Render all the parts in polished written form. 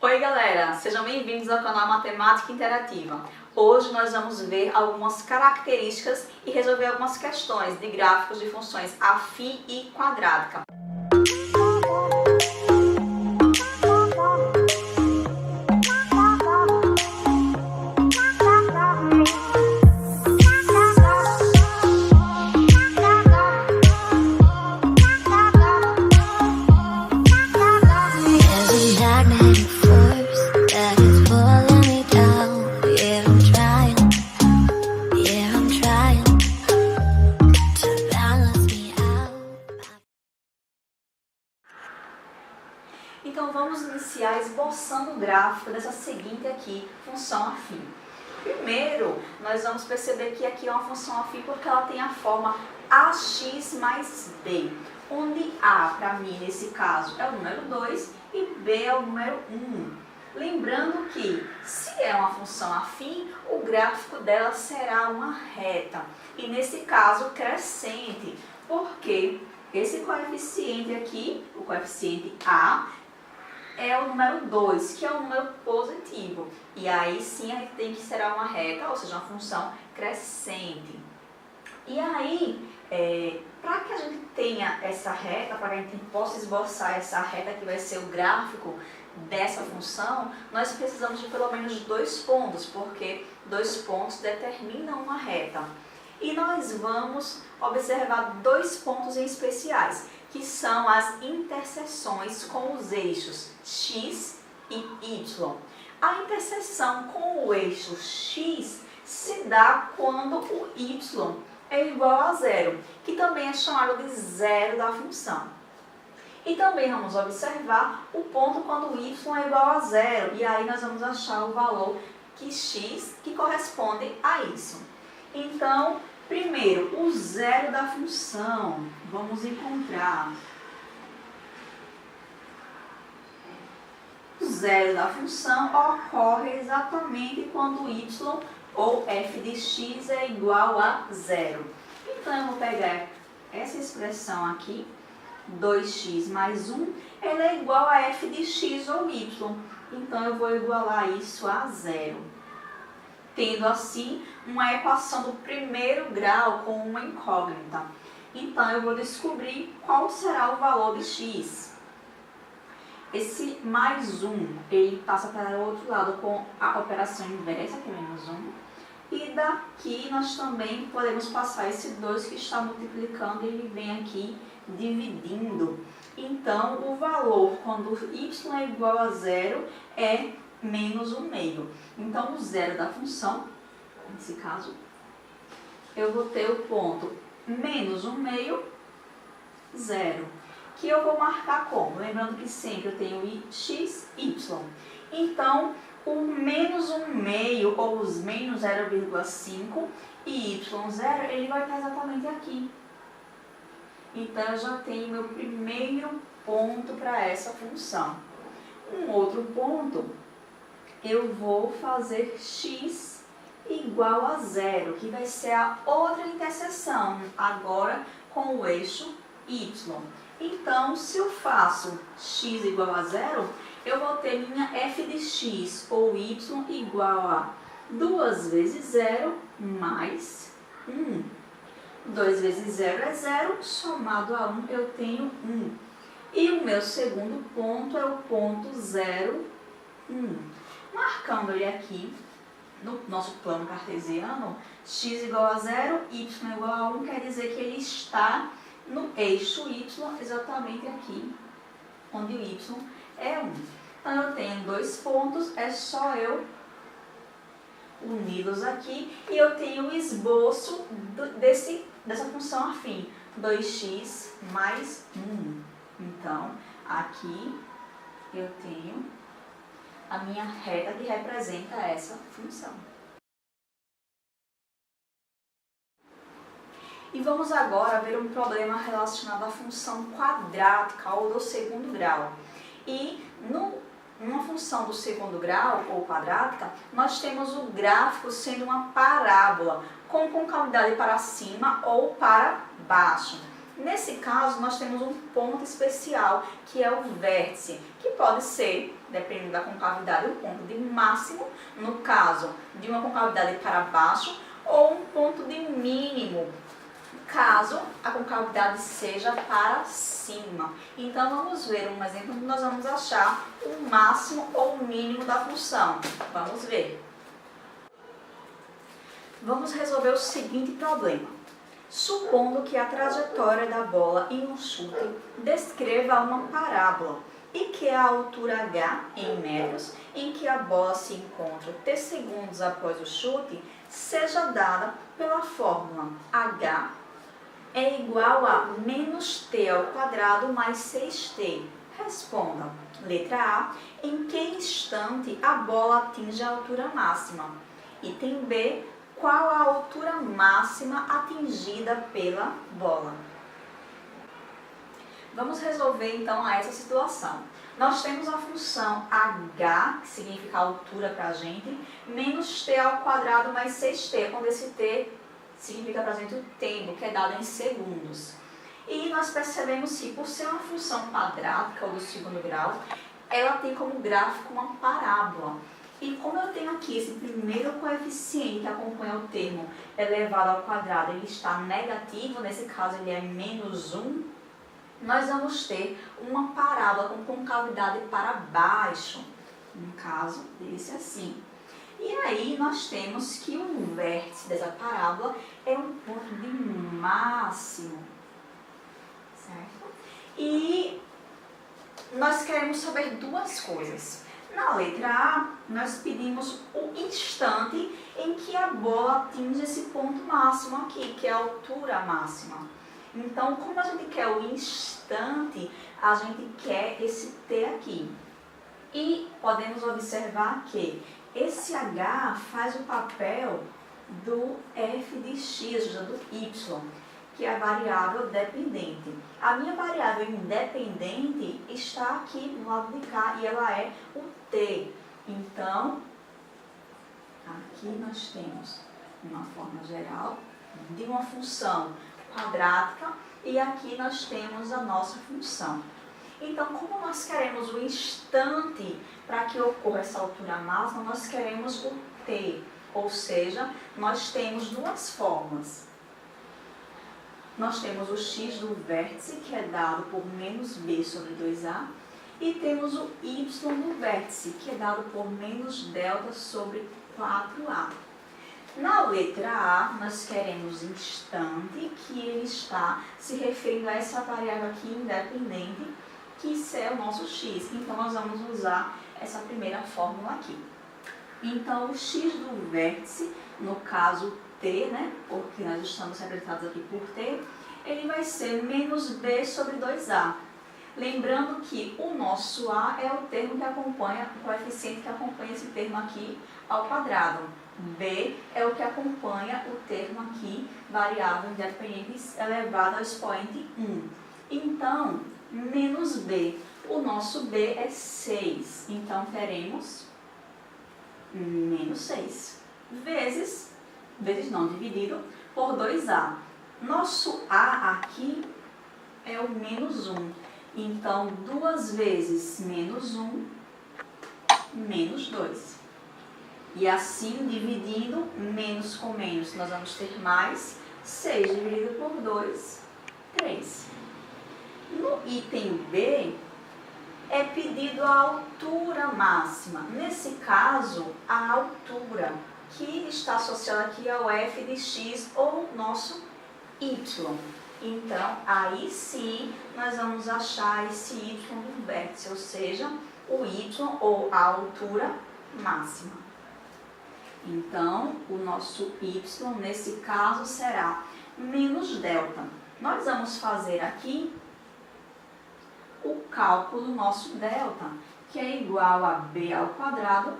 Oi galera, sejam bem-vindos ao canal Matemática Interativa. Hoje nós vamos ver algumas características e resolver algumas questões de gráficos de funções afim e quadrática. Então vamos iniciar esboçando o gráfico dessa seguinte aqui, função afim. Primeiro, nós vamos perceber que aqui é uma função afim porque ela tem a forma ax mais b, onde a, para mim, nesse caso, é o número 2 e b é o número 1. Lembrando que, se é uma função afim, o gráfico dela será uma reta, e nesse caso crescente, porque esse coeficiente aqui, o coeficiente a, é o número 2, que é um número positivo. E aí sim a gente tem que ser uma reta, ou seja, uma função crescente. E aí, para que a gente tenha essa reta, para que a gente possa esboçar essa reta que vai ser o gráfico dessa função, nós precisamos de pelo menos 2 pontos, porque 2 pontos determinam uma reta. E nós vamos observar 2 pontos em especiais, que são as interseções com os eixos x e y. A interseção com o eixo x se dá quando o y é igual a zero, que também é chamado de zero da função. E também vamos observar o ponto quando o y é igual a zero, e aí nós vamos achar o valor que x que corresponde a isso. Então, primeiro, o zero da função, vamos encontrar. O zero da função ocorre exatamente quando y ou f de x é igual a zero. Então, eu vou pegar essa expressão aqui, 2x mais 1, ela é igual a f de x ou y. Então, eu vou igualar isso a zero, tendo assim uma equação do primeiro grau com uma incógnita. Então, eu vou descobrir qual será o valor de x. Esse mais 1, ele passa para o outro lado com a operação inversa, que é menos 1. E daqui nós também podemos passar esse 2 que está multiplicando e ele vem aqui dividindo. Então, o valor quando y é igual a zero é menos 1 meio. Então, o zero da função, nesse caso, eu vou ter o ponto menos 1 meio, zero, que eu vou marcar como? Lembrando que sempre eu tenho x, y. Então, o menos 1 meio, ou os menos 0,5 e y0, ele vai estar exatamente aqui. Então, eu já tenho meu primeiro ponto para essa função. Um outro ponto, eu vou fazer x igual a zero, que vai ser a outra interseção, agora com o eixo y. Então, se eu faço x igual a zero, eu vou ter minha f de x ou y igual a 2 vezes 0 mais 1. 2 vezes 0 é 0, somado a 1 eu tenho 1. E o meu segundo ponto é o ponto 0, 1. Marcando ele aqui, no nosso plano cartesiano, x igual a 0, y igual a 1, quer dizer que ele está no eixo y, exatamente aqui, onde o y é 1. Então, eu tenho 2 pontos, é só eu uni-los aqui, e eu tenho o esboço dessa função afim, 2x mais 1. Então, aqui eu tenho a minha reta que representa essa função. E vamos agora ver um problema relacionado à função quadrática ou do segundo grau. E numa função do segundo grau ou quadrática, nós temos o gráfico sendo uma parábola com concavidade para cima ou para baixo. Nesse caso, nós temos um ponto especial, que é o vértice, que pode ser, dependendo da concavidade, um ponto de máximo, no caso de uma concavidade para baixo, ou um ponto de mínimo, caso a concavidade seja para cima. Então, vamos ver um exemplo onde nós vamos achar o máximo ou o mínimo da função. Vamos ver. Vamos resolver o seguinte problema. Supondo que a trajetória da bola em um chute descreva uma parábola e que a altura h em metros em que a bola se encontra t segundos após o chute seja dada pela fórmula h é igual a menos t ao quadrado mais 6t. Responda. Letra A. Em que instante a bola atinge a altura máxima? Item B. Qual a altura máxima atingida pela bola? Vamos resolver então essa situação. Nós temos a função h, que significa altura para a gente, menos t ao quadrado mais 6t, onde esse t significa para a gente o tempo, que é dado em segundos. E nós percebemos que, por ser uma função quadrática ou do segundo grau, ela tem como gráfico uma parábola. E como eu tenho aqui esse primeiro coeficiente que acompanha o termo elevado ao quadrado, ele está negativo, nesse caso ele é menos 1, nós vamos ter uma parábola com concavidade para baixo, no caso desse assim. E aí nós temos que o vértice dessa parábola é um ponto de máximo, certo? E nós queremos saber duas coisas. Na letra A, nós pedimos o instante em que a bola atinge esse ponto máximo aqui, que é a altura máxima. Então, como a gente quer o instante, a gente quer esse T aqui. E podemos observar que esse H faz o papel do f de x, ou seja, do y, que é a variável dependente. A minha variável independente está aqui no lado de cá e ela é o t. Então, aqui nós temos uma forma geral de uma função quadrática e aqui nós temos a nossa função. Então, como nós queremos o instante para que ocorra essa altura máxima, nós queremos o t, ou seja, nós temos duas formas. Nós temos o x do vértice, que é dado por menos b sobre 2a, e temos o y do vértice, que é dado por menos delta sobre 4a. Na letra A, nós queremos instante, que ele está se referindo a essa variável aqui independente, que é o nosso x. Então, nós vamos usar essa primeira fórmula aqui. Então, o x do vértice, no caso t, né, porque nós estamos representados aqui por t, ele vai ser menos b sobre 2a. Lembrando que o nosso a é o termo que acompanha, o coeficiente que acompanha esse termo aqui ao quadrado. B é o que acompanha o termo aqui, variável independente elevado ao expoente 1. Então, menos b. O nosso b é 6. Então, teremos menos 6. Vezes não, dividido por 2a. Nosso a aqui é o menos 1. Então, 2 vezes menos 1, menos 2. E assim, dividindo menos com menos, nós vamos ter mais 6 dividido por 2, 3. No item B, é pedido a altura máxima. Nesse caso, a altura, que está associada aqui ao f de x ou nosso y. Então, aí sim, nós vamos achar esse y do vértice, ou seja, o y ou a altura máxima. Então, o nosso y, nesse caso, será menos delta. Nós vamos fazer aqui o cálculo do nosso delta, que é igual a b ao quadrado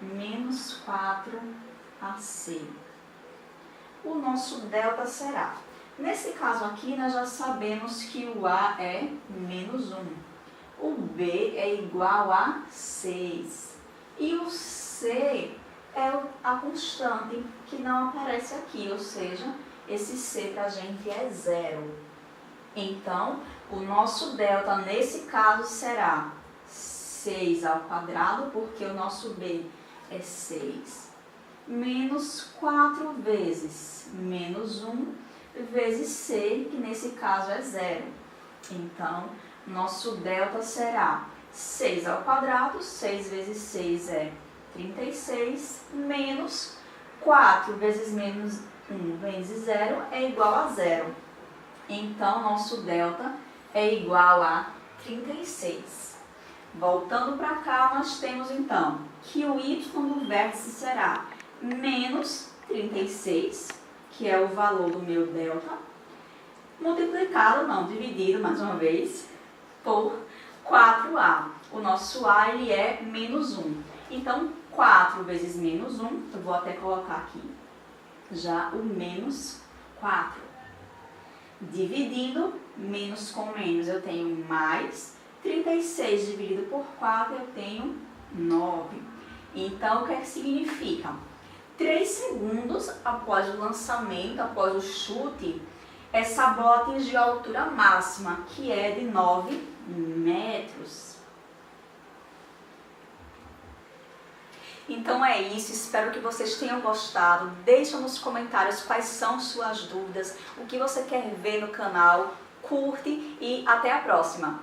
menos 4ac. O nosso delta será, nesse caso aqui, nós já sabemos que o a é menos 1. O b é igual a 6. E o c é a constante que não aparece aqui, ou seja, esse c para a gente é 0. Então, o nosso delta nesse caso será 6 ao quadrado, porque o nosso b é 6, menos 4 vezes menos 1 vezes c, que nesse caso é 0. Então, nosso delta será 6 ao quadrado, 6 vezes 6 é 36, menos 4 vezes menos 1 vezes 0 é igual a 0. Então, nosso delta é igual a 36. Voltando para cá, nós temos então que o y do vértice será menos 36, que é o valor do meu delta, multiplicado, não, dividido mais uma vez, por 4a. O nosso a ele é menos 1. Então, 4 vezes menos 1, eu vou até colocar aqui já o menos 4. Dividindo, menos com menos, eu tenho mais. 36 dividido por 4, eu tenho 9. Então, o que é que significa? 3 segundos após o lançamento, após o chute, essa bola atingiu a altura máxima, que é de 9 metros. Então é isso, espero que vocês tenham gostado. Deixa nos comentários quais são suas dúvidas, o que você quer ver no canal, curte e até a próxima!